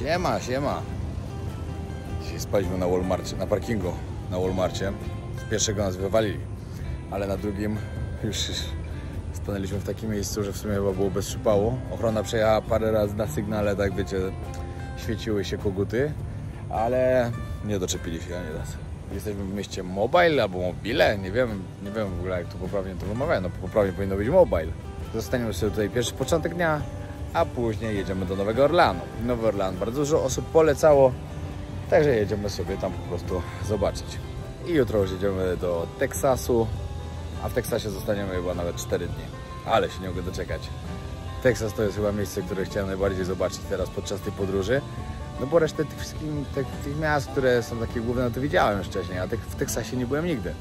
Siema, siema. Dzisiaj spaliśmy na Walmarcie, na parkingu na Walmarcie. Z pierwszego nas wywalili, ale na drugim już stanęliśmy w takim miejscu, że w sumie chyba było bez przypału. Ochrona przejechała parę razy na sygnale, tak wiecie, świeciły się koguty, ale nie doczepili się ani raz. Jesteśmy w mieście Mobile albo Mobile, nie wiem w ogóle jak to poprawnie to wymawiają, no poprawnie powinno być Mobile. Zostaniemy sobie tutaj pierwszy początek dnia, a później jedziemy do Nowego Orleanu. Nowy Orlean bardzo dużo osób polecało, także jedziemy sobie tam po prostu zobaczyć. I jutro już jedziemy do Teksasu, a w Teksasie zostaniemy chyba nawet 4 dni. Ale się nie mogę doczekać. Teksas to jest chyba miejsce, które chciałem najbardziej zobaczyć teraz podczas tej podróży. No bo resztę tych wszystkich tych miast, które są takie główne, no to widziałem już wcześniej, a w Teksasie nie byłem nigdy.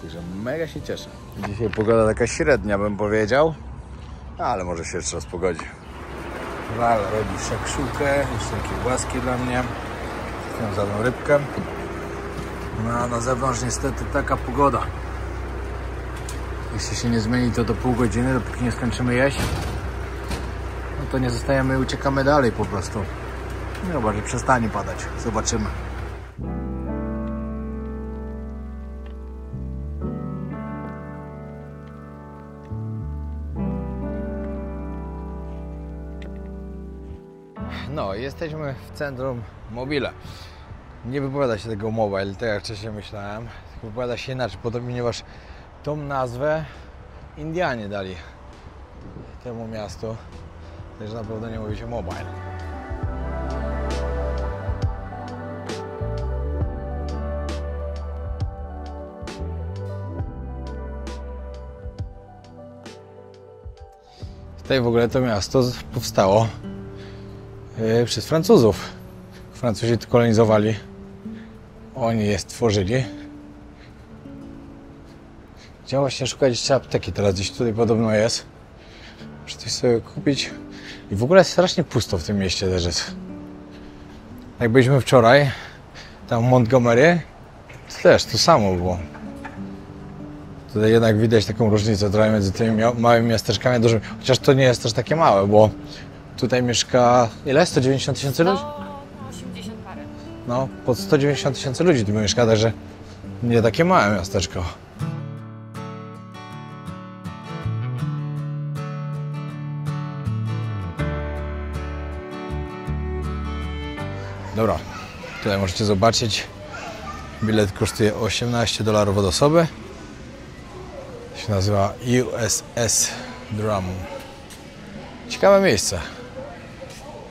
Także mega się cieszę. Dzisiaj pogoda taka średnia, bym powiedział, ale może się jeszcze raz pogodzi. Lal robi szakszukę, jeszcze kiełbaski dla mnie. Zjadłem rybkę. No a na zewnątrz niestety taka pogoda. Jeśli się nie zmieni to do pół godziny, dopóki nie skończymy jeść, no to nie zostajemy i uciekamy dalej po prostu. No bardziej przestanie padać. Zobaczymy. No, jesteśmy w centrum Mobile. Nie wypowiada się tego Mobile, tak jak wcześniej myślałem. Wypowiada się inaczej, ponieważ tą nazwę Indianie dali temu miastu. Także na pewno nie mówi się Mobile. Tutaj w ogóle to miasto powstało przez Francuzów. Francuzi tu kolonizowali. Oni je stworzyli. Chciałem właśnie szukać jeszcze apteki. Teraz gdzieś tutaj podobno jest. Muszę coś sobie kupić. I w ogóle jest strasznie pusto w tym mieście też jest. Jak byliśmy wczoraj, tam w Montgomery, to też to samo było. Tutaj jednak widać taką różnicę trochę między tymi małymi miasteczkami a dużymi. Chociaż to nie jest też takie małe, bo tutaj mieszka ile? 190 tysięcy ludzi? 80 parę. No, pod 190 tysięcy ludzi tu mieszka, także nie takie małe miasteczko. Dobra, tutaj możecie zobaczyć. Bilet kosztuje $18 od osoby. To się nazywa USS Drummond. Ciekawe miejsce,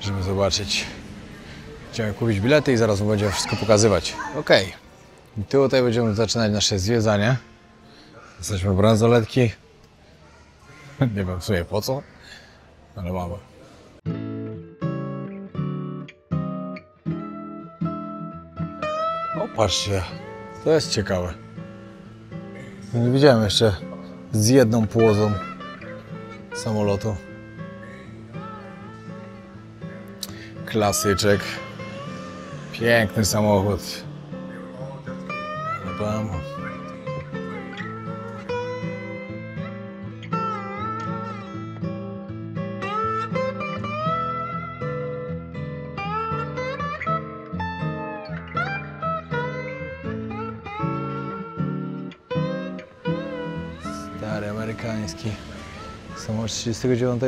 żeby zobaczyć. Chcemy kupić bilety i zaraz będziemy wszystko pokazywać. Ok. I tutaj będziemy zaczynać nasze zwiedzanie. Jesteśmy bransoletki. Nie wiem w sumie po co, ale mamy. O, patrzcie, to jest ciekawe. Nie widziałem jeszcze z jedną płozą samolotu. Klasyczek. Piękny samochód. Stary amerykański samolot 39.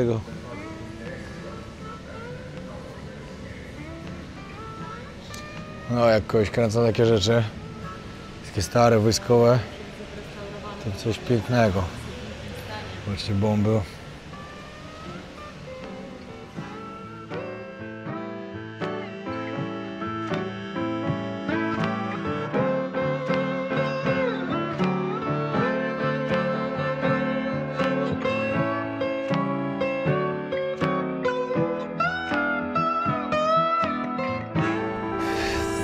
No, jak kogoś kręcą takie rzeczy, takie stare, wojskowe, to coś pięknego. Zobaczcie, bomby.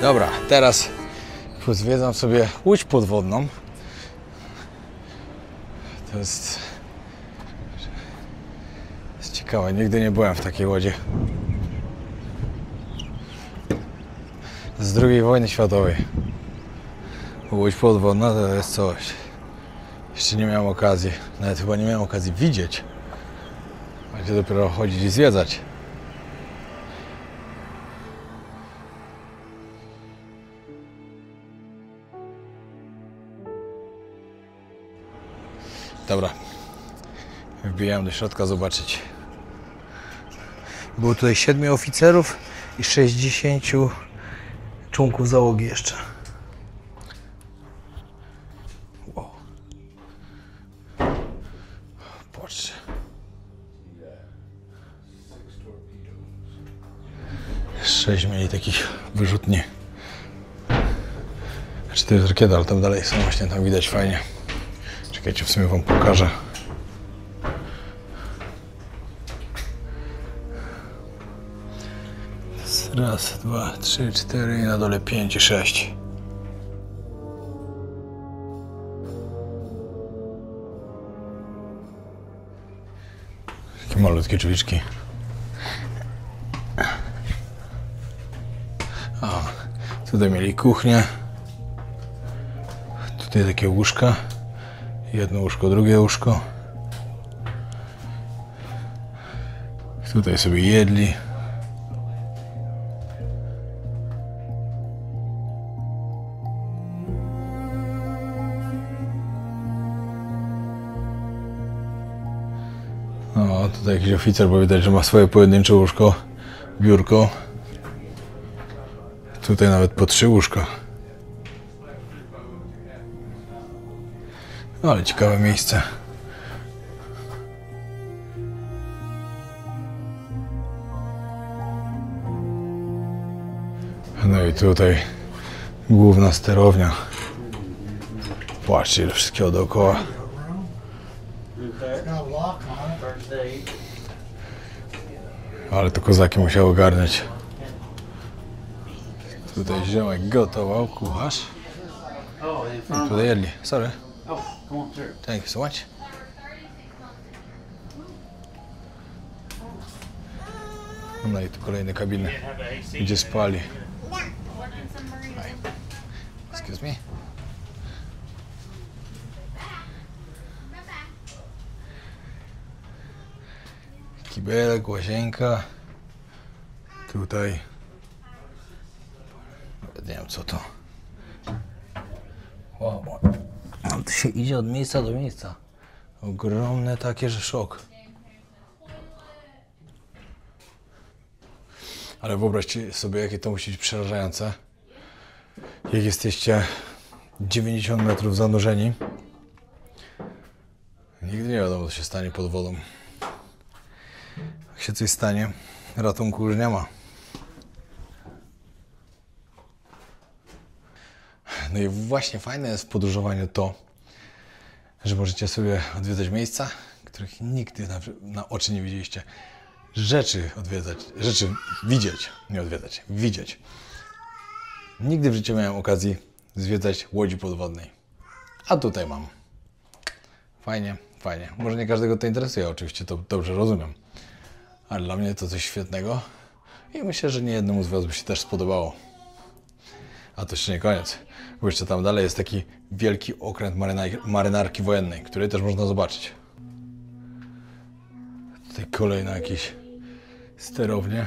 Dobra, teraz pozwiedzam sobie łódź podwodną. To jest ciekawe, nigdy nie byłem w takiej łodzi. Z II wojny światowej. Łódź podwodna to jest coś. Jeszcze nie miałem okazji, nawet chyba nie miałem okazji widzieć. Będzie dopiero chodzić i zwiedzać. Dobra. Wbijałem do środka zobaczyć. Było tutaj 7 oficerów i 60 członków załogi jeszcze. Wow. Patrzcie. 6 mieli takich wyrzutni. Znaczy to jest rakieta, ale tam dalej są, właśnie tam widać fajnie. Czekajcie, w sumie wam pokażę. Raz, 2, 3, 4 i na dole 5 i 6. Takie malutkie drzwiczki. O, tutaj mieli kuchnię. Tutaj takie łóżka. Jedno łóżko, drugie łóżko. Tutaj sobie jedli. O, tutaj jakiś oficer, bo widać, że ma swoje pojedyncze łóżko, biurko. Tutaj nawet po 3 łóżka. No, ale ciekawe miejsce. No i tutaj główna sterownia. Patrzcie, ile wszystkiego dookoła. Ale to kozaki musiały ogarnąć. Tutaj ziomek gotował, kucharz. I tutaj jedli. Sorry. Thank you so much. No i tu kolejne kabiny, gdzie spali. Excuse me. Kibelek, łazienka. Tutaj. Nie wiem co to. Wow. To się idzie od miejsca do miejsca. Ogromne takie, że szok. Ale wyobraźcie sobie, jakie to musi być przerażające. Jak jesteście 90 metrów zanurzeni. Nigdy nie wiadomo, co się stanie pod wodą. Jak się coś stanie, ratunku już nie ma. No i właśnie fajne jest w podróżowaniu to, że możecie sobie odwiedzać miejsca, których nigdy na oczy nie widzieliście. Rzeczy odwiedzać, rzeczy widzieć, nie odwiedzać, widzieć. Nigdy w życiu nie miałem okazji zwiedzać łodzi podwodnej. A tutaj mam. Fajnie, fajnie. Może nie każdego to interesuje, oczywiście, to dobrze rozumiem. Ale dla mnie to coś świetnego i myślę, że niejednemu z was by się też spodobało. A to jeszcze nie koniec, bo jeszcze tam dalej jest taki wielki okręt marynarki wojennej, który też można zobaczyć. Tutaj kolejne jakieś sterownie.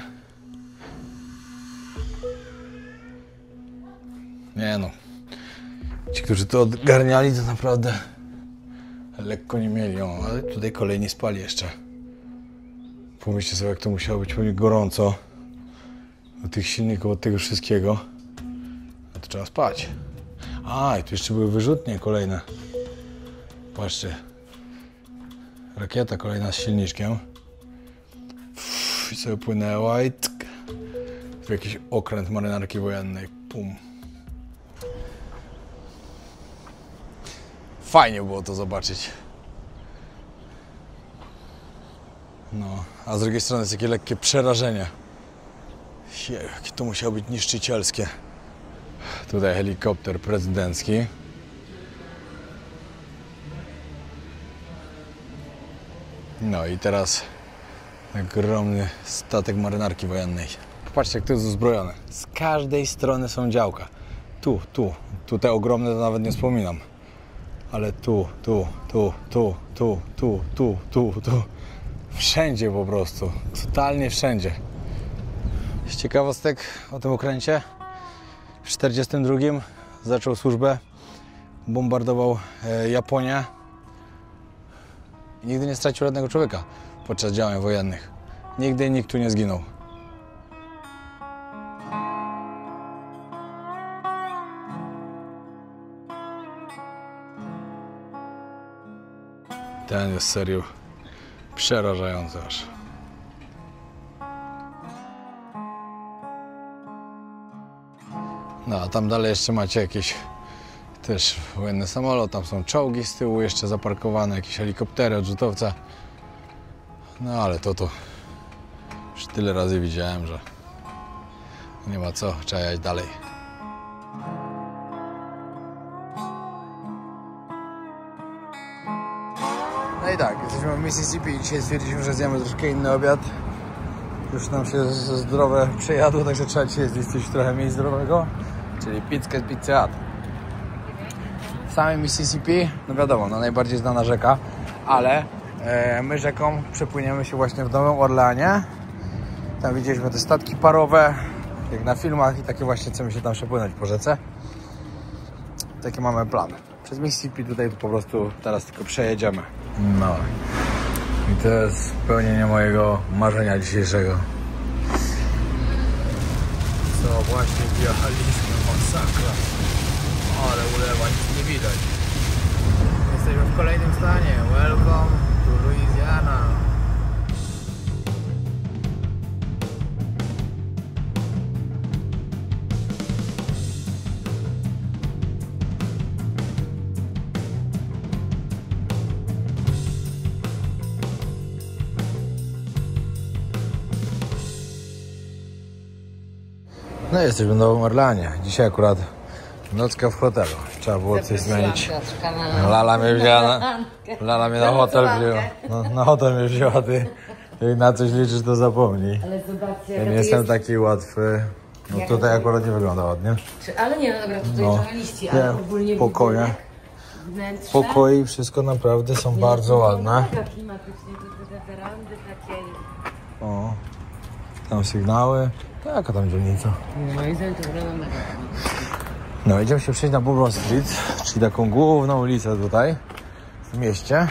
Nie no, ci, którzy to odgarniali, to naprawdę lekko nie mieli. O, ale tutaj kolejni spali jeszcze. Pomyślcie sobie, jak to musiało być pewnie gorąco. Od tych silników, od tego wszystkiego. No to trzeba spać. A, i tu jeszcze były wyrzutnie kolejne. Patrzcie. Rakieta kolejna z silniczkiem. I sobie płynęła i tk. Tu jakiś okręt marynarki wojennej. Pum. Fajnie było to zobaczyć. No, a z drugiej strony jest takie lekkie przerażenie. Jakie to musiało być niszczycielskie. Tutaj helikopter prezydencki. No i teraz ogromny statek marynarki wojennej. Popatrzcie, jak to jest uzbrojone. Z każdej strony są działka. Tu te ogromne to nawet nie wspominam. Ale tu. Wszędzie po prostu. Totalnie wszędzie. Z ciekawostek o tym okręcie. W 1942 zaczął służbę. Bombardował Japonię. I nigdy nie stracił żadnego człowieka podczas działań wojennych. Nigdy nikt tu nie zginął. Ten jest serio przerażający aż. No a tam dalej jeszcze macie jakieś też wojenny samolot, tam są czołgi z tyłu jeszcze zaparkowane, jakieś helikoptery, odrzutowce. No ale to już tyle razy widziałem, że nie ma co, trzeba jechać dalej. No i tak, jesteśmy w Mississippi i dzisiaj stwierdziliśmy, że zjemy troszkę inny obiad. Już nam się zdrowe przejadło, także trzeba dzisiaj zjeść coś trochę mniej zdrowego, czyli pizzkę z Pizzy Hut. W samym Mississippi, no wiadomo, no najbardziej znana rzeka, ale my rzeką przepłyniemy się właśnie w Nowym Orleanie. Tam widzieliśmy te statki parowe, jak na filmach, i takie właśnie chcemy się tam przepłynąć po rzece. Takie mamy plany. Przez Mississippi tutaj po prostu teraz tylko przejedziemy. No i to jest spełnienie mojego marzenia dzisiejszego. Co właśnie wjechaliśmy, masakra. Ale ulewa, nic nie widać. Jesteśmy w kolejnym stanie. Welcome to Louisiana. No jesteśmy w Nowym Orleanie. Dzisiaj akurat nocka w hotelu. Trzeba było coś zmienić. Lala mnie na hotel wzięła. No, na hotel mnie wzięła, ty. Jak na coś liczysz, to zapomnij. Ale zobaczcie, ja nie jestem taki łatwy. No tutaj akurat nie wygląda ładnie. Ale nie, no dobra, tutaj trochę liści, ale ogólnie pokoje. Pokoje, wszystko naprawdę są bardzo ładne. Klimatycznie, te werandy takie. O, tam sygnały. Jaka tam dzielnica? Moim zdaniem to wygląda mega. No, idziemy się przejść na Bourbon Street, czyli taką główną ulicę tutaj w mieście.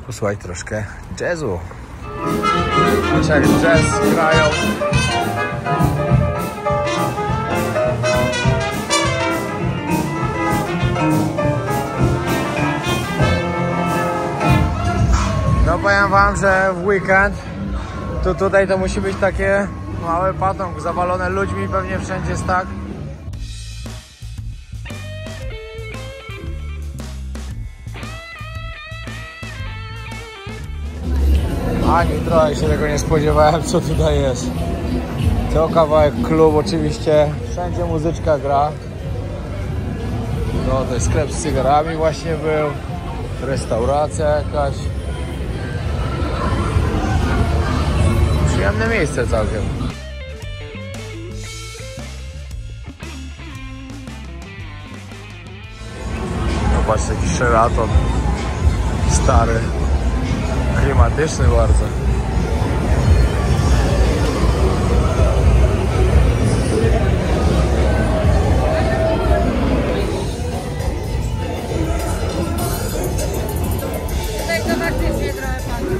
Posłuchaj troszkę jazzu. Patrz jak jazz grają. No powiem wam, że w weekend to tutaj to musi być takie mały patong zawalone ludźmi, pewnie wszędzie jest tak. Ani trochę się tego nie spodziewałem, co tutaj jest. To kawałek klub oczywiście, wszędzie muzyczka gra. No to jest sklep z cygarami właśnie był, restauracja jakaś. Przyjemne miejsce całkiem. No patrzcie, jakiś Sheraton stary. Klimatyczny bardzo. Tutaj to faktycznie trochę padło.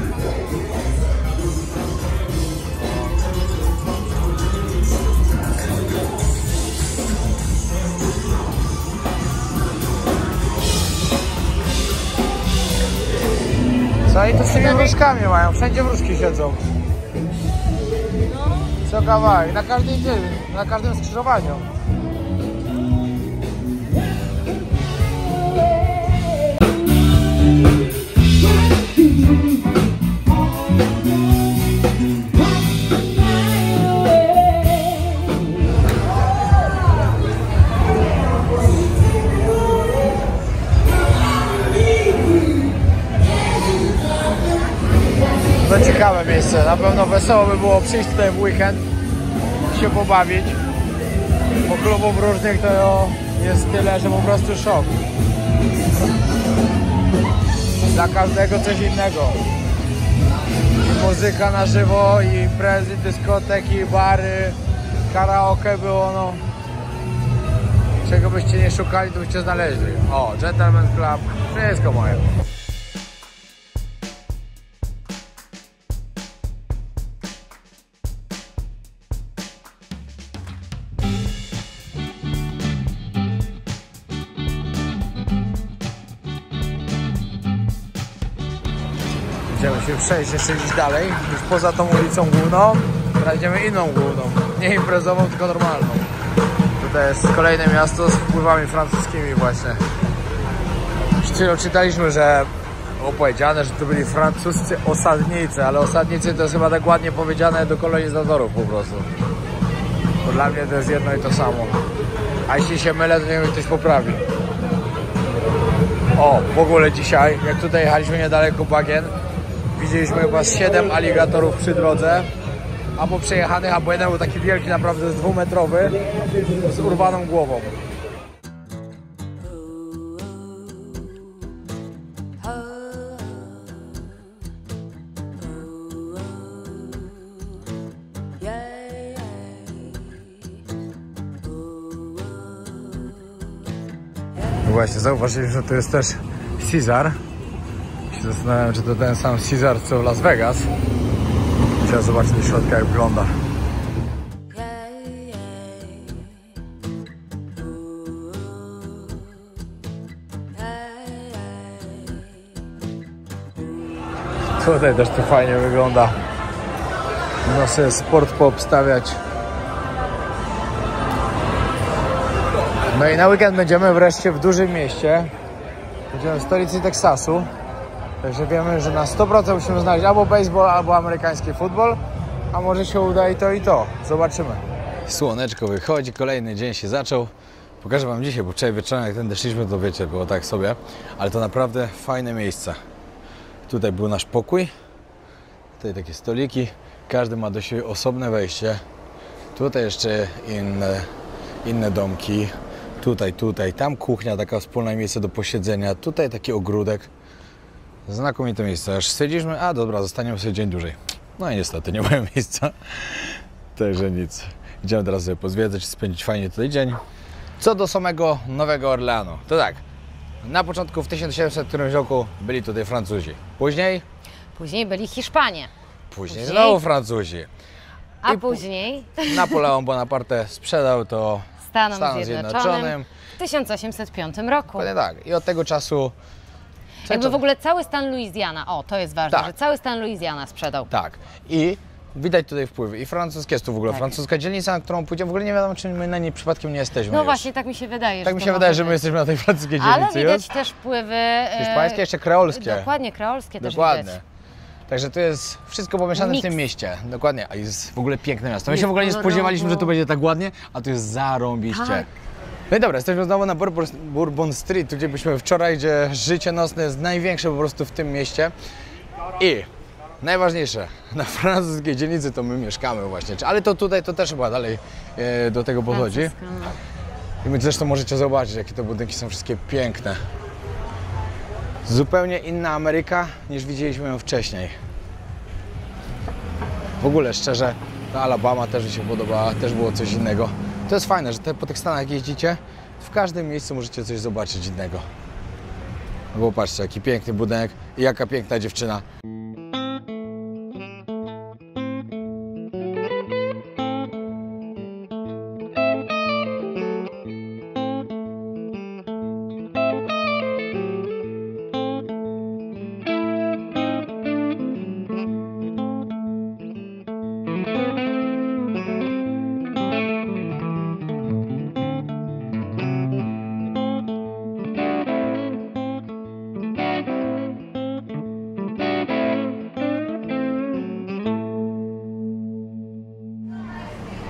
Co i tu z tymi wróżkami mają? Wszędzie wróżki siedzą. Co kawałek, na każdym skrzyżowaniu. To ciekawe miejsce, na pewno wesoło by było przyjść tutaj w weekend, się pobawić. Bo klubów różnych to jest tyle, że po prostu szok. Dla każdego coś innego. I muzyka na żywo, i imprezy, dyskoteki, bary, karaoke było, no. Czego byście nie szukali, to byście znaleźli. O, Gentleman Club, wszystko moje. Idziemy się przejść jeszcze gdzieś dalej, już poza tą ulicą główną. Teraz idziemy inną główną, nie imprezową, tylko normalną. Tutaj jest kolejne miasto z wpływami francuskimi właśnie. Już czytaliśmy, że było powiedziane, że to byli francuscy osadnicy, ale osadnicy to jest chyba tak ładnie powiedziane do kolonizatorów po prostu. Bo dla mnie to jest jedno i to samo. A jeśli się mylę, to nie wiem, ktoś poprawi. O, w ogóle dzisiaj, jak tutaj jechaliśmy niedaleko bagien, widzieliśmy chyba 7 aligatorów przy drodze, albo przejechanych, albo jeden był taki wielki, naprawdę 2-metrowy, z urwaną głową. Właśnie, zauważyliśmy, że tu jest też Caesar. Się zastanawiam, czy to ten sam Caesar, co w Las Vegas. Trzeba zobaczyć do środka, jak wygląda. Tutaj też to fajnie wygląda. Można sobie sport poobstawiać. No i na weekend będziemy wreszcie w dużym mieście. Będziemy w stolicy Teksasu. Także wiemy, że na 100% musimy znaleźć albo baseball, albo amerykański futbol. A może się uda i to, i to. Zobaczymy. Słoneczko wychodzi, kolejny dzień się zaczął. Pokażę wam dzisiaj, bo wczoraj wieczorem jak tędy szliśmy, to wiecie, było tak sobie. Ale to naprawdę fajne miejsce. Tutaj był nasz pokój. Tutaj takie stoliki. Każdy ma do siebie osobne wejście. Tutaj jeszcze inne domki. Tutaj, tam kuchnia, taka wspólne miejsce do posiedzenia. Tutaj taki ogródek. Znakomite miejsce. Aż stwierdziliśmy, a dobra, zostaniemy sobie dzień dłużej. No i niestety nie mają miejsca. Także nic. Idziemy teraz sobie pozwiedzać, spędzić fajnie tutaj dzień. Co do samego Nowego Orleanu. To tak, na początku w 1700 którymś roku byli tutaj Francuzi. Później byli Hiszpanie. Później znowu Francuzi. A później Napoleon Bonaparte sprzedał to Stanom Zjednoczonym w 1805 roku. Dokładnie tak. I od tego czasu... Jakby w ogóle cały stan Luizjana, o to jest ważne, tak, że cały stan Luizjana sprzedał. Tak. I widać tutaj wpływy. I francuskie jest tu w ogóle francuska dzielnica, na którą pójdziemy. W ogóle nie wiadomo, czy my na niej przypadkiem nie jesteśmy. No już. Właśnie, tak mi się wydaje. Tak mi się wydaje, że my jesteśmy na tej francuskiej dzielnicy. Ale widać już. też wpływy hiszpańskie, jeszcze kreolskie. Dokładnie, kreolskie też Dokładnie. widać. Także to jest wszystko pomieszane Mix. w tym mieście. Dokładnie. A jest w ogóle piękne miasto. My Jest się w ogóle nie kolorowo. spodziewaliśmy, że to będzie tak ładnie, a tu jest zarąbiście. Tak. No i dobra, jesteśmy znowu na Bourbon Street, gdzie byliśmy wczoraj, gdzie życie nocne jest największe po prostu w tym mieście. I najważniejsze, na francuskiej dzielnicy to my mieszkamy właśnie. Ale to tutaj to też chyba dalej do tego podchodzi. I my zresztą możecie zobaczyć, jakie te budynki są wszystkie piękne. Zupełnie inna Ameryka, niż widzieliśmy ją wcześniej. W ogóle szczerze, ta Alabama też mi się podobała, też było coś innego. To jest fajne, że po tych Stanach jak jeździcie, w każdym miejscu możecie coś zobaczyć innego. No bo patrzcie, jaki piękny budynek i jaka piękna dziewczyna.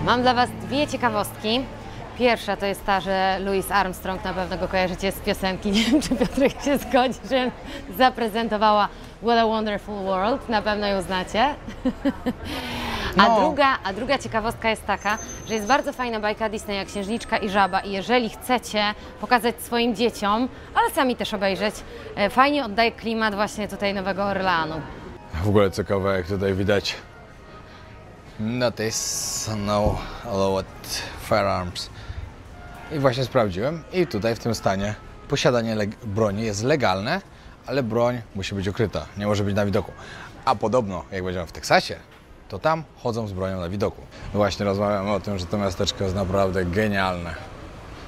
Mam dla Was dwie ciekawostki. Pierwsza to jest ta, że Louis Armstrong, na pewno go kojarzycie z piosenki, nie wiem, czy Piotrek się zgodzi, że zaprezentowała What a Wonderful World, na pewno ją znacie. A druga ciekawostka jest taka, że jest bardzo fajna bajka Disneya Księżniczka i Żaba i jeżeli chcecie pokazać swoim dzieciom, ale sami też obejrzeć, fajnie oddaje klimat właśnie tutaj Nowego Orleanu. W ogóle ciekawe, jak tutaj widać notice no allowed firearms. I właśnie sprawdziłem i tutaj w tym stanie posiadanie broni jest legalne, ale broń musi być ukryta, nie może być na widoku. A podobno, jak będziemy w Teksasie, to tam chodzą z bronią na widoku. Właśnie rozmawiamy o tym, że to miasteczko jest naprawdę genialne.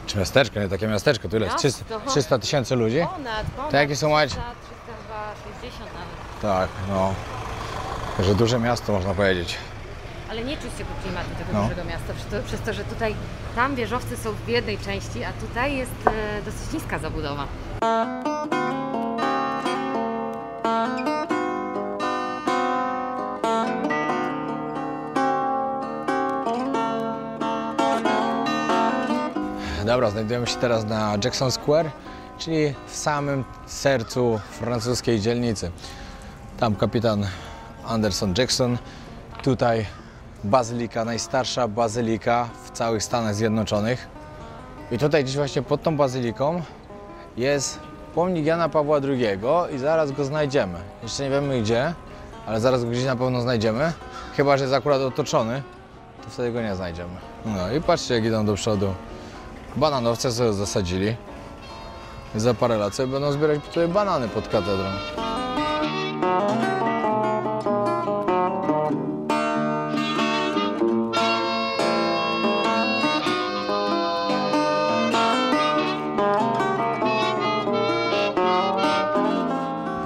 Czy miasteczko, nie takie miasteczko, tyle jest 300 000 ludzi. Ponad, to jakie są mać? 360 nawet. Tak, no. Także duże miasto, można powiedzieć. Ale nie czuć tego klimatu tego dużego miasta, przez to, że tutaj, tam wieżowce są w jednej części, a tutaj jest dosyć niska zabudowa. Dobra, znajdujemy się teraz na Jackson Square, czyli w samym sercu francuskiej dzielnicy. Tam kapitan Anderson Jackson, tutaj bazylika, najstarsza bazylika w całych Stanach Zjednoczonych. I tutaj gdzieś właśnie pod tą bazyliką jest pomnik Jana Pawła II i zaraz go znajdziemy. Jeszcze nie wiemy gdzie, ale zaraz go gdzieś na pewno znajdziemy. Chyba że jest akurat otoczony, to wtedy go nie znajdziemy. No i patrzcie, jak idą do przodu. Bananowce sobie zasadzili. Za parę lat sobie będą zbierać tutaj banany pod katedrą.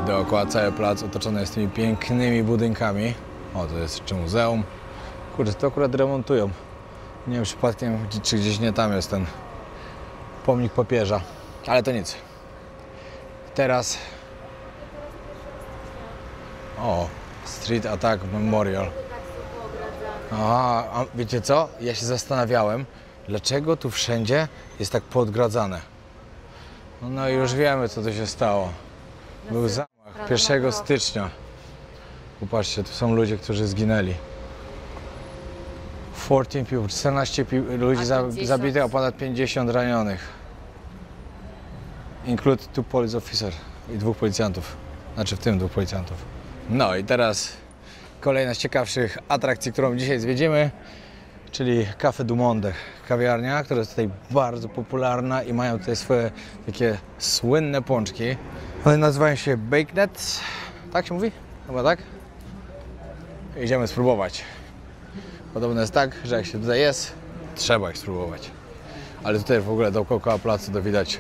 Dookoła cały plac otoczony jest tymi pięknymi budynkami. O, to jest jeszcze muzeum. Kurde, to akurat remontują. Nie wiem przypadkiem, czy gdzieś nie tam jest ten pomnik papieża. Ale to nic. Teraz... O, Street Attack Memorial. Aha, a wiecie co? Ja się zastanawiałem, dlaczego tu wszędzie jest tak podgradzane. No i już wiemy, co tu się stało. Był zamach 1 stycznia. Popatrzcie, tu są ludzie, którzy zginęli. 14 ludzi zabitych, a ponad 50 ranionych. Include 2 police officers i 2 policjantów. Znaczy w tym 2 policjantów. No i teraz kolejna z ciekawszych atrakcji, którą dzisiaj zwiedzimy, czyli Café du Monde. Kawiarnia, która jest tutaj bardzo popularna i mają tutaj swoje takie słynne pączki. One nazywają się Bakenets. Tak się mówi? Chyba tak? Idziemy spróbować. Podobno jest tak, że jak się tutaj jest, trzeba ich spróbować. Ale tutaj w ogóle dookoła placu to widać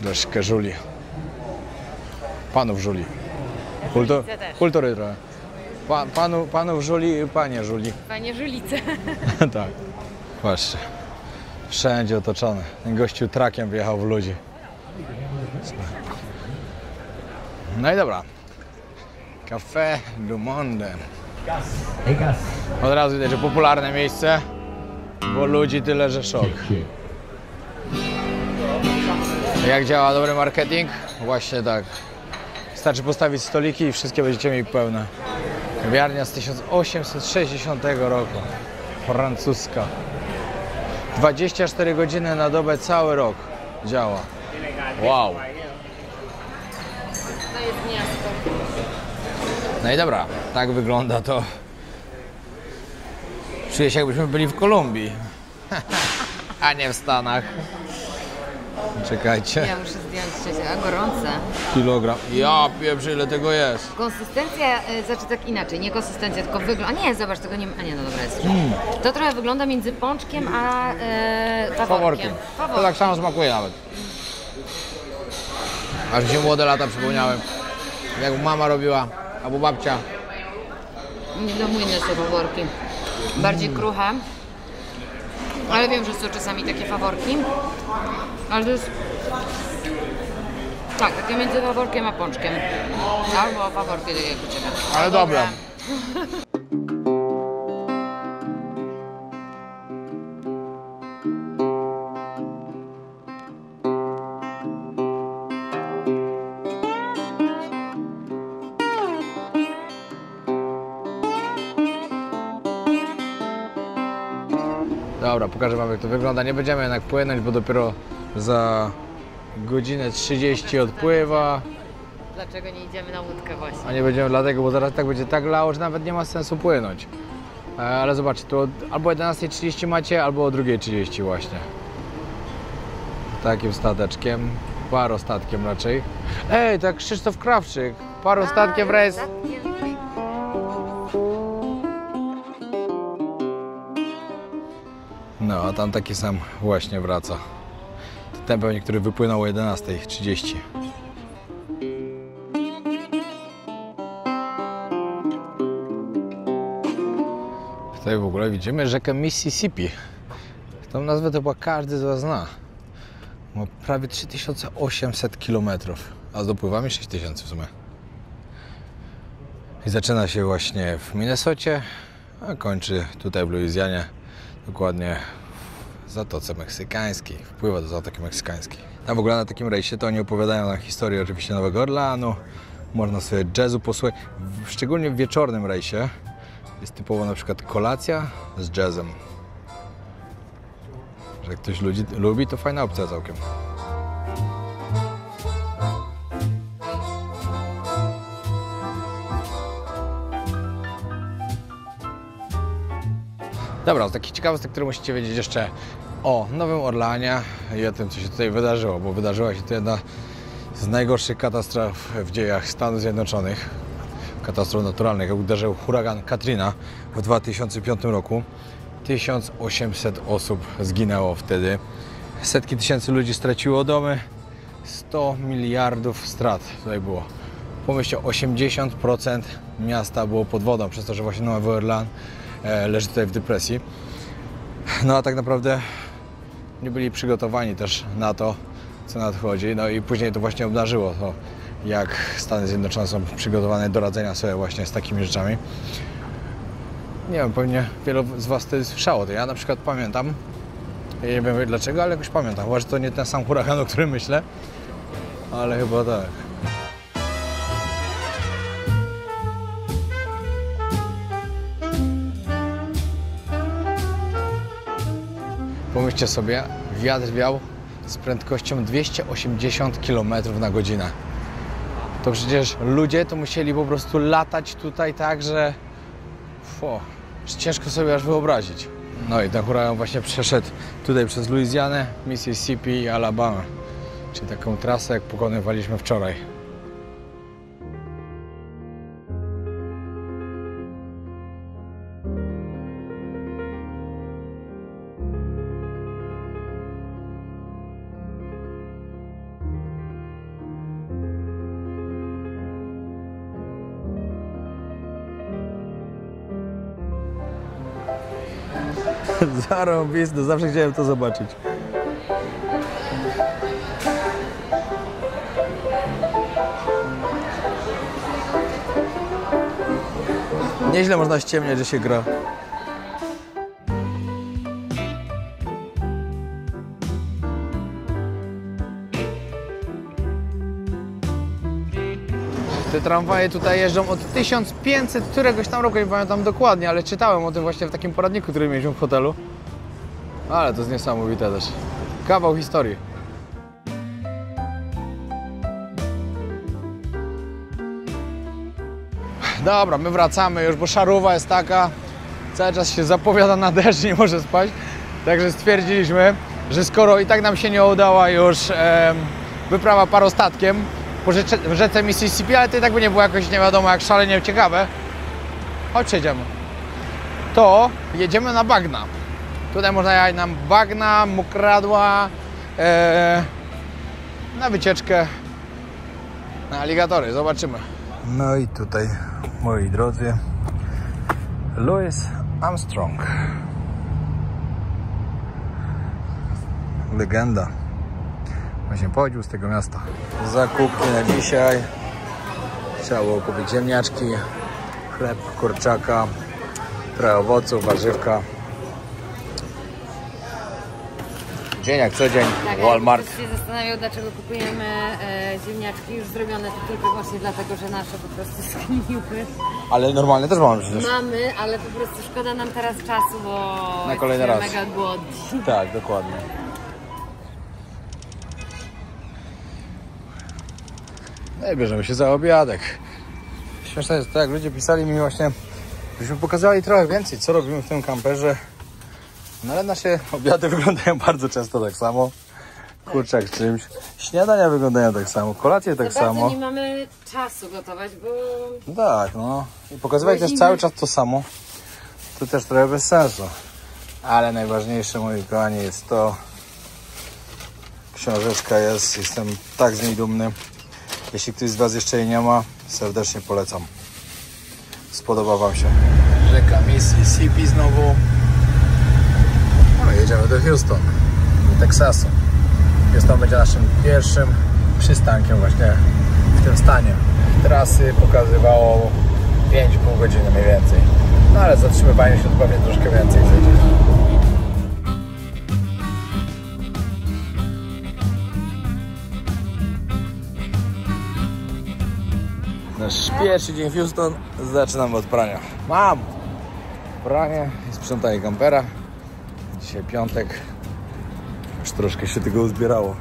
troszkę żuli. Panów żuli. Kultury trochę. Panów żuli i panie żuli. Panie żulice. Tak. Patrzcie. Wszędzie otoczone. Ten gościu trakiem wjechał w ludzi. No i dobra. Café du Monde. Od razu widać, że popularne miejsce, bo ludzi tyle, że szok. Jak działa dobry marketing? Właśnie tak. Wystarczy postawić stoliki i wszystkie będziecie mieli pełne. Kawiarnia z 1860 roku. Francuska. 24 godziny na dobę, cały rok działa. Wow. To jest miasto. No i dobra, tak wygląda to. Czuję się, jakbyśmy byli w Kolumbii, a nie w Stanach. Czekajcie. Ja muszę zdjąć trzecie, a gorące. Kilogram. Ja pieprzę, ile tego jest. Konsystencja, znaczy tak inaczej, nie konsystencja, tylko wygląd. A nie, zobacz, tego nie ma. A nie, no dobra, jest. To trochę wygląda między pączkiem a faworkiem. To tak samo smakuje nawet. Aż mi się młode lata przypomniałem. Jak mama robiła, albo babcia. Nie do mnie są faworki. Bardziej kruche. Ale wiem, że są czasami takie faworki. Ale to jest... Tak, takie między faworkiem a pączkiem. Albo faworki takie jak u Ciebie. Ale dobre. Dobra, pokażę wam, jak to wygląda. Nie będziemy jednak płynąć, bo dopiero za godzinę 30 odpływa. Dlaczego nie idziemy na łódkę właśnie? A nie będziemy dlatego, bo zaraz tak będzie tak lało, że nawet nie ma sensu płynąć. Ale zobaczcie, tu albo o 11:30 macie, albo o 2:30 właśnie. Takim stateczkiem, parostatkiem raczej. Ej, tak Krzysztof Krawczyk, parostatkiem rejs. No, a tam taki sam właśnie wraca. Ten pewnie, który wypłynął o 11:30. Tutaj w ogóle widzimy rzekę Mississippi. Tą nazwę to chyba każdy z Was zna. Ma prawie 3800 km, a z dopływami 6000 w sumie. I zaczyna się właśnie w Minnesocie, a kończy tutaj w Luizjanie, dokładnie w Zatoce Meksykańskiej. Wpływa do Zatoki Meksykańskiej. A w ogóle na takim rejsie to oni opowiadają nam historię oczywiście Nowego Orleanu. Można sobie jazzu posłuchać, szczególnie w wieczornym rejsie. Jest typowo na przykład kolacja z jazzem. Że jak ktoś lubi, to fajna opcja całkiem. Dobra, z takich ciekawostek, które musicie wiedzieć jeszcze o Nowym Orleanie i o tym, co się tutaj wydarzyło, bo wydarzyła się to jedna z najgorszych katastrof w dziejach Stanów Zjednoczonych. Katastrof naturalnych, jak uderzył huragan Katrina w 2005 roku. 1800 osób zginęło wtedy. Setki tysięcy ludzi straciło domy. 100 miliardów strat tutaj było. Pomyślcie, 80% miasta było pod wodą, przez to, że właśnie Nowy Orlean leży tutaj w depresji. No a tak naprawdę nie byli przygotowani też na to, co nadchodzi. No i później to właśnie obnażyło to, jak Stany Zjednoczone są przygotowane do radzenia sobie właśnie z takimi rzeczami. Nie wiem, pewnie wielu z Was wtedy słyszało to. Ja na przykład pamiętam, ja nie wiem dlaczego, ale jakoś pamiętam. Chyba, że to nie ten sam huragan, o którym myślę, ale chyba tak. Pomyślcie sobie, wiatr wiał z prędkością 280 km na godzinę. To przecież ludzie to musieli po prostu latać tutaj tak, że ciężko sobie aż wyobrazić. No i ten huragan właśnie przeszedł tutaj przez Luizjanę, Mississippi i Alabamę. Czyli taką trasę, jak pokonywaliśmy wczoraj. Zarąbiste, zawsze chciałem to zobaczyć. Nieźle można ściemniać, że się gra. Te tramwaje tutaj jeżdżą od 1500 któregoś tam roku, nie pamiętam dokładnie, ale czytałem o tym właśnie w takim poradniku, który mieliśmy w hotelu. Ale to jest niesamowite też. Kawał historii. Dobra, my wracamy już, bo szarówa jest taka. Cały czas się zapowiada na deszcz, nie może spać. Także stwierdziliśmy, że skoro i tak nam się nie udała już wyprawa parostatkiem po rzece Mississippi, ale to i tak by nie było jakoś nie wiadomo jak szalenie ciekawe. Chodź, jedziemy. To jedziemy na bagna. Tutaj można jechać na bagna, mokradła, na wycieczkę, na aligatory. Zobaczymy. No i tutaj, moi drodzy, Louis Armstrong. Legenda. Właśnie pochodził z tego miasta. Zakupy na dzisiaj. Trzeba było kupić ziemniaczki, chleb, kurczaka, trochę owoców, warzywka. Dzień jak co dzień, tak, Walmart. Ktoś się zastanawiał, dlaczego kupujemy ziemniaczki już zrobione tylko i wyłącznie dlatego, że nasze po prostu zgniły. Ale normalnie też mamy przecież. Mamy, ale po prostu szkoda nam teraz czasu, bo na kolejny raz. Mega głodni. Tak, dokładnie. No i bierzemy się za obiadek. Śmieszne jest to, jak ludzie pisali mi właśnie, żebyśmy pokazali trochę więcej, co robimy w tym kamperze. No ale nasze obiady wyglądają bardzo często tak samo. Kurczak czymś. Śniadania wyglądają tak samo, kolacje tak samo. Bardzo nie mamy czasu gotować, bo... No tak, no. I pokazywać też cały czas to samo. To też trochę bez sensu. Ale najważniejsze, moi kochani, jest to... Książeczka jest, jestem tak z niej dumny. Jeśli ktoś z Was jeszcze jej nie ma, serdecznie polecam. Spodoba Wam się. Rzeka Mississippi znowu. No i jedziemy do Houston, do Teksasu. Houston będzie naszym pierwszym przystankiem właśnie w tym stanie. Trasy pokazywało 5,5 godziny mniej więcej. No ale zatrzymywanie się to pewnie troszkę więcej zejdzie. Nasz pierwszy dzień w Houston. Zaczynamy od prania. Mam pranie i sprzątanie kampera. Dzisiaj piątek. Już troszkę się tego uzbierało.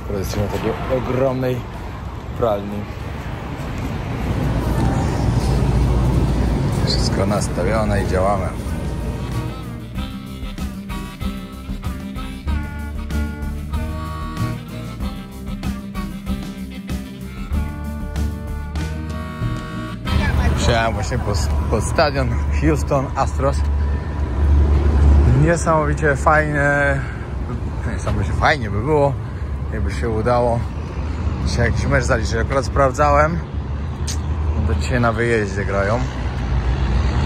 Teraz jesteśmy w takiej ogromnej pralni. Wszystko nastawione i działamy. Przyjechałem właśnie pod stadion Houston Astros. Niesamowicie fajne. Niesamowicie fajnie by było, jakby się udało dzisiaj jakiś mecz zaliczyć. Akurat sprawdzałem, no to dzisiaj na wyjeździe grają.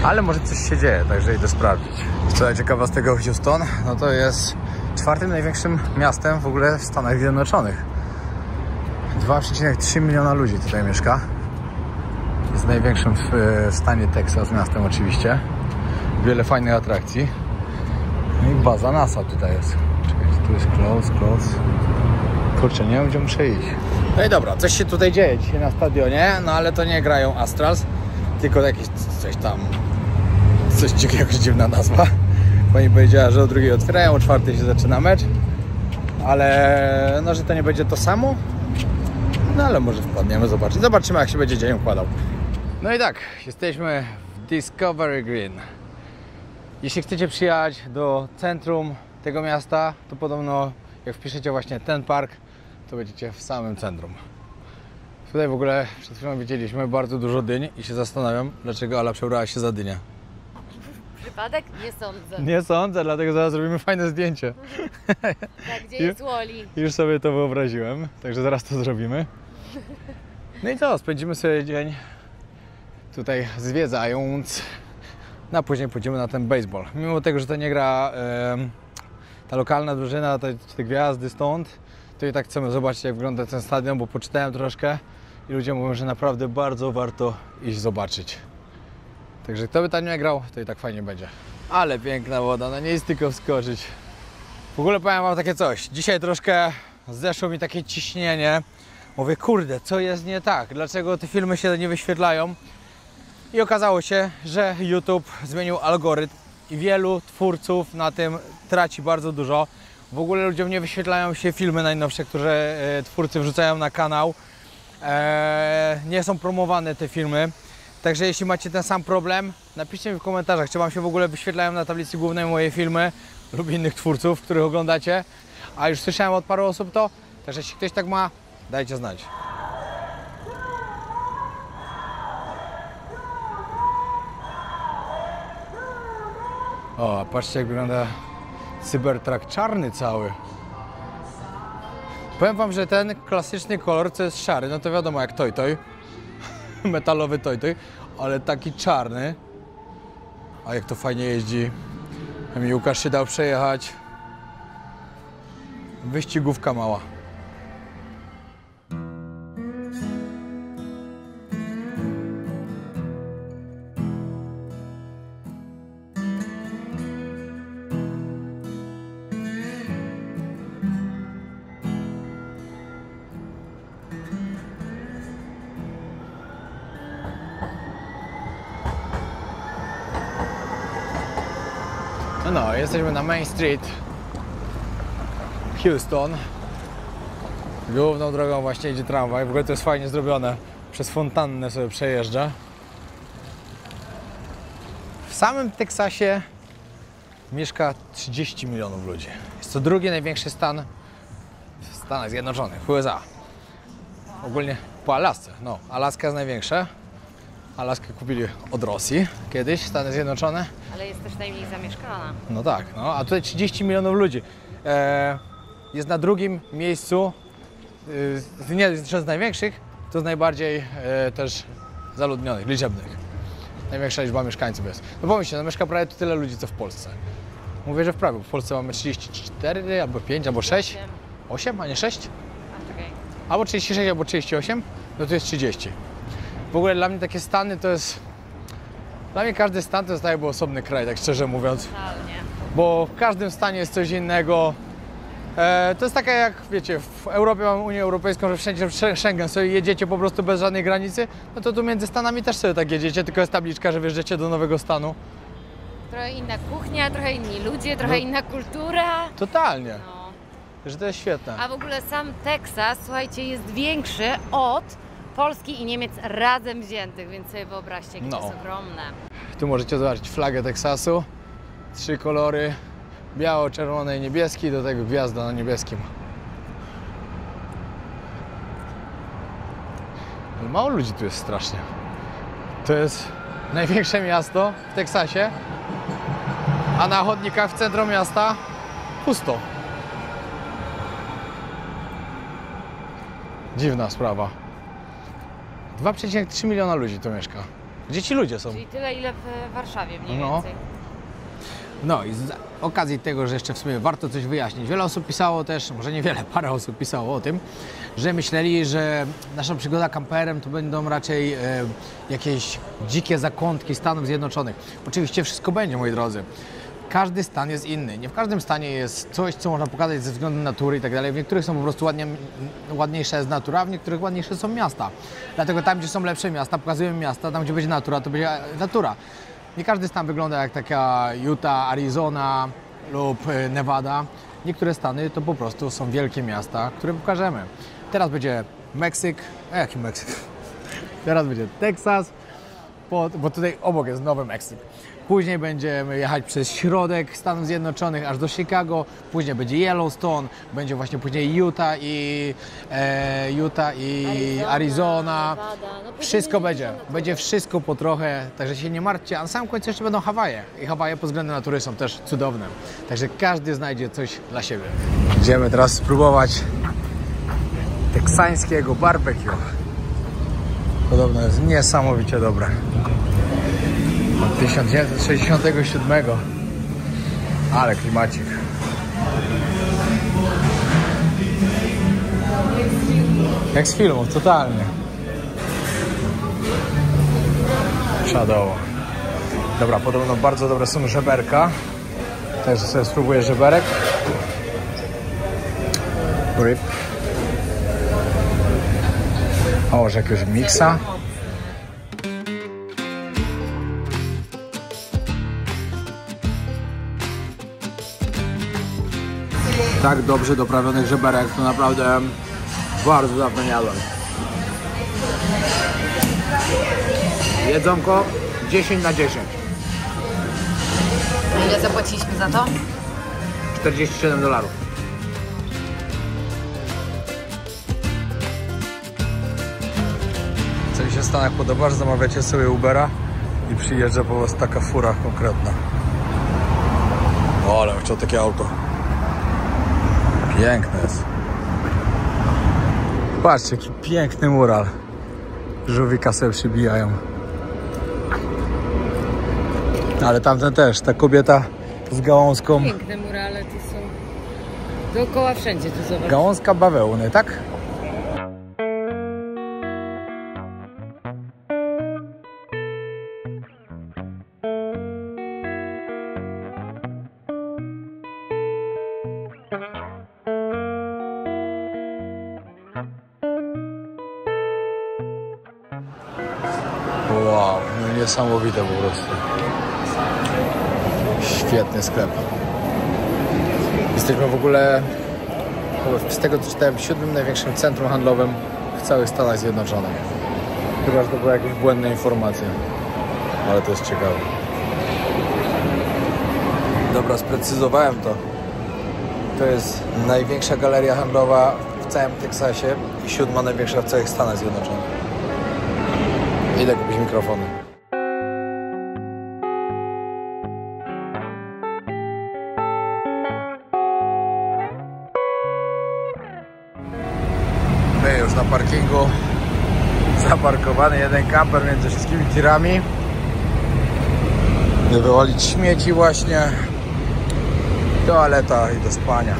Ale może coś się dzieje, także idę sprawdzić. Co ciekawostego Houston, no to jest czwartym największym miastem w ogóle w Stanach Zjednoczonych. 2,3 miliona ludzi tutaj mieszka. Jest największym w stanie Teksas miastem oczywiście. Wiele fajnych atrakcji. No i baza NASA tutaj jest. Czekajcie, tu jest close. Kurczę, nie wiem gdzie muszę iść. No i dobra, coś się tutaj dzieje dzisiaj na stadionie, no ale to nie grają Astrals, tylko jakieś coś tam, coś jakaś dziwna nazwa. Pani powiedziała, że o 2:00 otwierają, o 4:00 się zaczyna mecz, ale no, że to nie będzie to samo. No ale może wpadniemy, zobaczymy jak się będzie dzień układał. No i tak, jesteśmy w Discovery Green. Jeśli chcecie przyjechać do centrum tego miasta, to podobno jak wpiszecie właśnie ten park, to będziecie w samym centrum. Tutaj w ogóle przed chwilą widzieliśmy bardzo dużo dyń i się zastanawiam, dlaczego Ala przebrała się za dynię. Przypadek? Nie sądzę. Nie sądzę, dlatego zaraz zrobimy fajne zdjęcie. Tak, gdzie jest Wall-E? Już sobie to wyobraziłem, także zaraz to zrobimy. No i co, spędzimy sobie dzień tutaj zwiedzając, no a później pójdziemy na ten baseball. Mimo tego, że to nie gra ta lokalna drużyna, te gwiazdy stąd, to i tak chcemy zobaczyć jak wygląda ten stadion, bo poczytałem troszkę i ludzie mówią, że naprawdę bardzo warto iść zobaczyć. Także kto by tam nie grał, to i tak fajnie będzie. Ale piękna woda, no nie jest tylko wskoczyć. W ogóle powiem wam takie coś, dzisiaj troszkę zeszło mi takie ciśnienie. Mówię, kurde, co jest nie tak? Dlaczego te filmy się nie wyświetlają? I okazało się, że YouTube zmienił algorytm i wielu twórców na tym traci bardzo dużo. W ogóle ludziom nie wyświetlają się filmy najnowsze, które twórcy wrzucają na kanał. Nie są promowane te filmy. Także jeśli macie ten sam problem, napiszcie mi w komentarzach, czy wam się w ogóle wyświetlają na tablicy głównej moje filmy lub innych twórców, których oglądacie. A już słyszałem od paru osób to, także jeśli ktoś tak ma, dajcie znać. O, patrzcie jak wygląda Cybertruck czarny cały. Powiem wam, że ten klasyczny kolor, co jest szary, no to wiadomo jak Toy-Toy. Metalowy Toy-Toy, ale taki czarny. A jak to fajnie jeździ. Mi Łukasz się dał przejechać. Wyścigówka mała. No, jesteśmy na Main Street Houston. Główną drogą właśnie idzie tramwaj. W ogóle to jest fajnie zrobione. Przez fontannę sobie przejeżdża. W samym Teksasie mieszka 30 milionów ludzi. Jest to drugi największy stan w Stanach Zjednoczonych, w USA. Ogólnie po Alasce. No, Alaska jest największa. Alaskę kupili od Rosji kiedyś, Stany Zjednoczone. Ale jest też najmniej zamieszkana. No tak, no, a tutaj 30 milionów ludzi. Jest na drugim miejscu, nie z największych, to z najbardziej też zaludnionych, liczebnych. największa liczba mieszkańców jest. No pomyślcie, no mieszka prawie tyle ludzi, co w Polsce. Mówię, że w prawie, w Polsce mamy 34, albo 5, albo 6. 8, a nie 6? Albo 36, albo 38, no to jest 30. W ogóle dla mnie takie stany to jest... Dla mnie każdy stan to jest tak jakby osobny kraj, tak szczerze mówiąc. Totalnie. Bo w każdym stanie jest coś innego. To jest takie jak, wiecie, w Europie mamy Unię Europejską, że wszędzie Schengen, sobie jedziecie po prostu bez żadnej granicy, no to tu między Stanami też sobie tak jedziecie, tylko jest tabliczka, że wjeżdżacie do nowego stanu. Trochę inna kuchnia, trochę inni ludzie, trochę inna kultura. Totalnie. No. Że to jest świetne. A w ogóle sam Teksas, słuchajcie, jest większy od Polski i Niemiec razem wziętych, więc sobie wyobraźcie, jakie to jest ogromne. Tu możecie zobaczyć flagę Teksasu. 3 kolory. Biało, czerwone i niebieski, do tego gwiazda na niebieskim. Ale mało ludzi tu jest strasznie. To jest największe miasto w Teksasie, a na chodnikach w centrum miasta pusto. Dziwna sprawa. 2,3 miliona ludzi tu mieszka. Gdzie ci ludzie są? Czyli tyle, ile w Warszawie mniej więcej. No i z okazji tego, że jeszcze w sumie warto coś wyjaśnić. Wiele osób pisało też, może niewiele, parę osób pisało o tym, że myśleli, że nasza przygoda kamperem to będą raczej jakieś dzikie zakątki Stanów Zjednoczonych. Oczywiście wszystko będzie, moi drodzy. Każdy stan jest inny. Nie w każdym stanie jest coś, co można pokazać ze względu na natury i tak dalej. W niektórych są po prostu ładniejsza jest natura, a w niektórych ładniejsze są miasta. Dlatego tam, gdzie są lepsze miasta, pokazujemy miasta, tam, gdzie będzie natura, to będzie natura. Nie każdy stan wygląda jak taka Utah, Arizona lub Nevada. Niektóre stany to po prostu są wielkie miasta, które pokażemy. Teraz będzie Meksyk. A jaki Meksyk? Teraz będzie Teksas, bo tutaj obok jest Nowy Meksyk. Później będziemy jechać przez środek Stanów Zjednoczonych aż do Chicago. Później będzie Yellowstone, będzie właśnie później Utah i Arizona. No Wszystko będzie. Będzie wszystko po trochę, także się nie martwcie. A na samym końcu jeszcze będą Hawaje. I Hawaje pod względem natury są też cudowne. Także każdy znajdzie coś dla siebie. Idziemy teraz spróbować teksańskiego barbecue. Podobno jest niesamowicie dobre. Od 1967. Ale klimacik. Jak z filmów, totalnie. Szadowo. Dobra, podobno bardzo dobre są żeberka. Także sobie spróbuję żeberek. Rib. A może jakiegoś miksa? Tak dobrze doprawionych żeberek to naprawdę bardzo dawno nie jadłem. Jedzonko 10 na 10. Ile zapłaciliśmy za to? $47. Co mi się w Stanach podoba, że zamawiacie sobie Ubera i przyjeżdża po was taka fura konkretna. O, ale chciał takie auto. Piękne jest. Patrzcie, jaki piękny mural. Żółwika sobie przybijają. Ale tamten też, ta kobieta z gałązką. Piękne murale tu są. Dookoła wszędzie tu zobacz. Gałązka bawełny, tak? Wow, no niesamowite po prostu. Świetny sklep. Jesteśmy w ogóle, z tego co czytałem, 7. największym centrum handlowym w całych Stanach Zjednoczonych. Chyba, że to były jakieś błędne informacje. Ale to jest ciekawe. Dobra, sprecyzowałem to. To jest największa galeria handlowa w całym Teksasie i 7. największa w całych Stanach Zjednoczonych. Idę kupić mikrofony. My już na parkingu. Zaparkowany jeden kamper między wszystkimi tirami. wywalić śmieci właśnie, toaleta i do spania.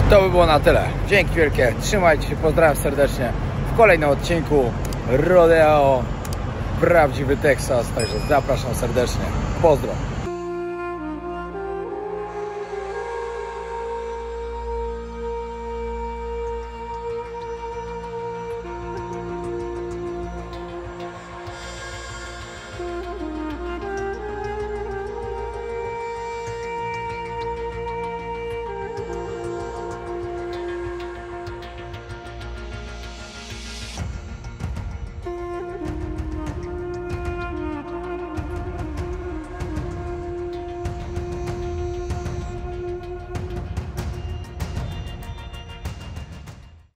To by było na tyle. Dzięki wielkie, trzymajcie się, pozdrawiam serdecznie w kolejnym odcinku Rodeo, prawdziwy Teksas, także zapraszam serdecznie, pozdro.